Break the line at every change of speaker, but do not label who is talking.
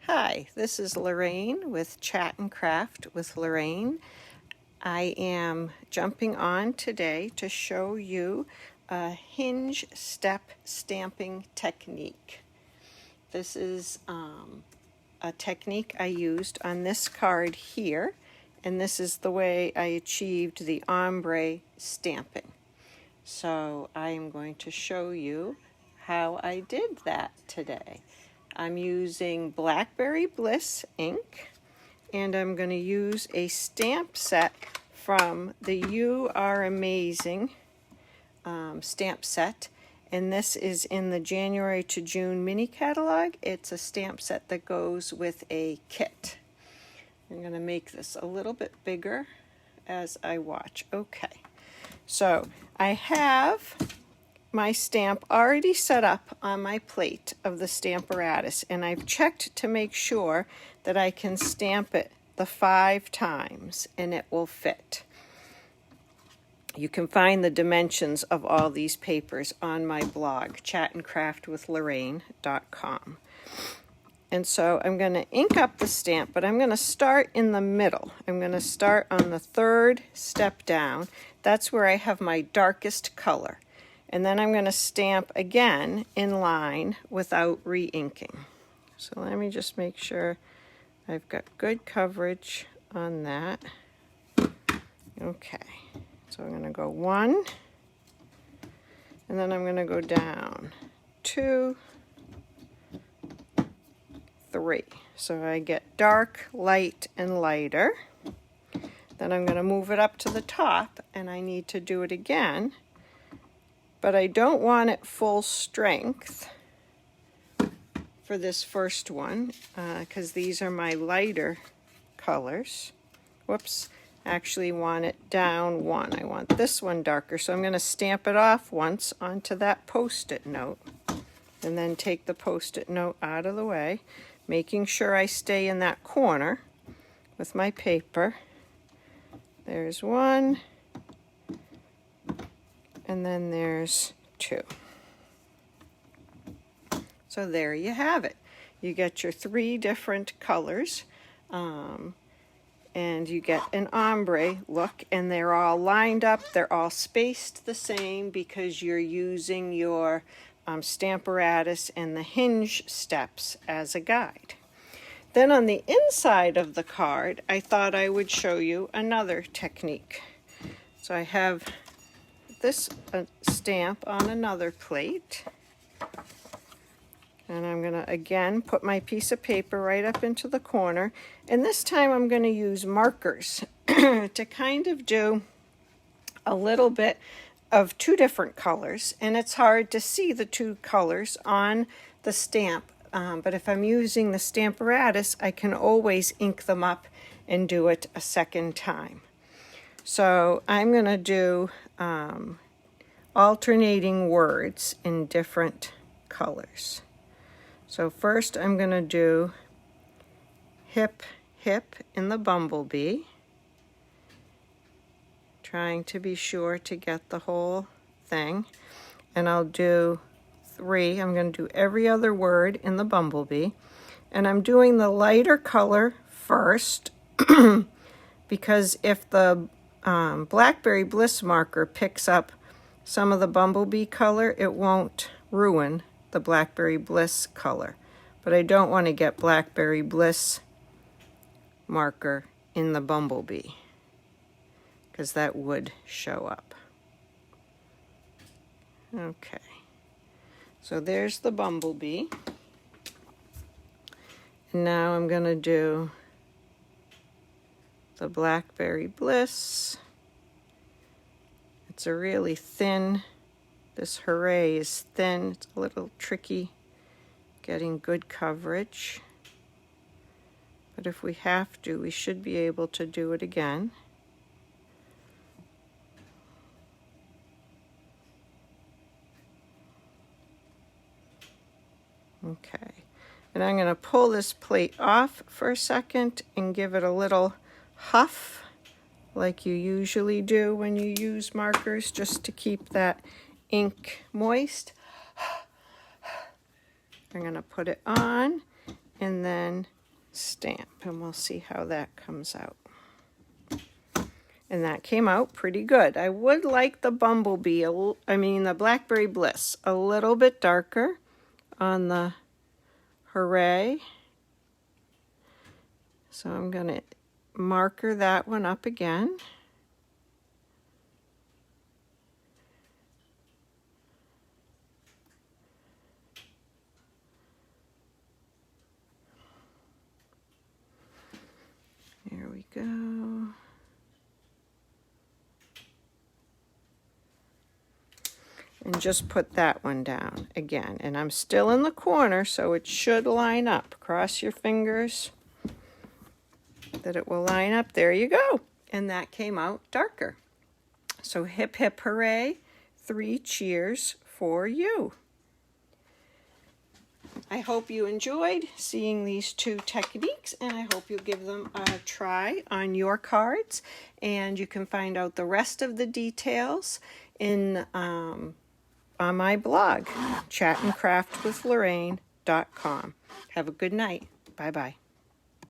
Hi, this is Lorraine with Chat and Craft with Lorraine. I am jumping on today to show you a hinge step stamping technique. This is a technique I used on this card here, and this is the way I achieved the ombre stamping. So I am going to show you how I did that today. I'm using Blackberry Bliss ink, and I'm going to use a stamp set from the You Are Amazing stamp set, and this is in the January to June mini catalog. It's a stamp set that goes with a kit. I'm going to make this a little bit bigger as I watch. Okay, so I have my stamp already set up on my plate of the Stamparatus, and I've checked to make sure that I can stamp it the 5 times and it will fit. You can find the dimensions of all these papers on my blog, chatandcraftwithlorraine.com. And so I'm going to ink up the stamp, but I'm going to start in the middle. I'm going to start on the 3rd step down. That's where I have my darkest color. And then I'm going to stamp again in line without re-inking. So let me just make sure I've got good coverage on that. Okay, so I'm going to go 1, and then I'm going to go down 2, 3. So I get dark, light, and lighter. Then I'm going to move it up to the top, and I need to do it again. But I don't want it full strength for this first one because these are my lighter colors. Whoops, actually want it down 1. I want this one darker, so I'm going to stamp it off once onto that Post-it note and then take the Post-it note out of the way, making sure I stay in that corner with my paper. There's 1. And then there's 2. So there you have it. You get your 3 different colors, and you get an ombre look, and they're all lined up. They're all spaced the same because you're using your Stamparatus and the hinge steps as a guide. Then on the inside of the card, I thought I would show you another technique. So I have this stamp on another plate, and I'm going to again put my piece of paper right up into the corner, and this time I'm going to use markers to kind of do a little bit of 2 different colors, and it's hard to see the 2 colors on the stamp, but if I'm using the Stamparatus, I can always ink them up and do it a second time. So I'm going to do alternating words in different colors. So first I'm going to do hip, hip in the bumblebee, trying to be sure to get the whole thing. And I'll do 3. I'm going to do every other word in the bumblebee. And I'm doing the lighter color first because if the Blackberry Bliss marker picks up some of the bumblebee color, it won't ruin the Blackberry Bliss color. But I don't want to get Blackberry Bliss marker in the bumblebee because that would show up. Okay, so there's the bumblebee. And now I'm going to do the Blackberry Bliss. It's a really thin, this hooray is thin. It's a little tricky getting good coverage. But if we have to, we should be able to do it again. Okay, and I'm going to pull this plate off for a second and give it a little huff like you usually do when you use markers, just to keep that ink moist. I'm going to put it on and then stamp, and we'll see how that comes out. And that came out pretty good. I would like the bumblebee, the Blackberry Bliss, a little bit darker on the hooray. So I'm going to marker that one up again. There we go. And just put that one down again. And I'm still in the corner, so it should line up. Cross your fingers that it will line up. There you go. And that came out darker. So hip, hip, hooray. 3 cheers for you. I hope you enjoyed seeing these 2 techniques, and I hope you'll give them a try on your cards. And you can find out the rest of the details in on my blog, chatandcraftwithlorraine.com. Have a good night. Bye-bye.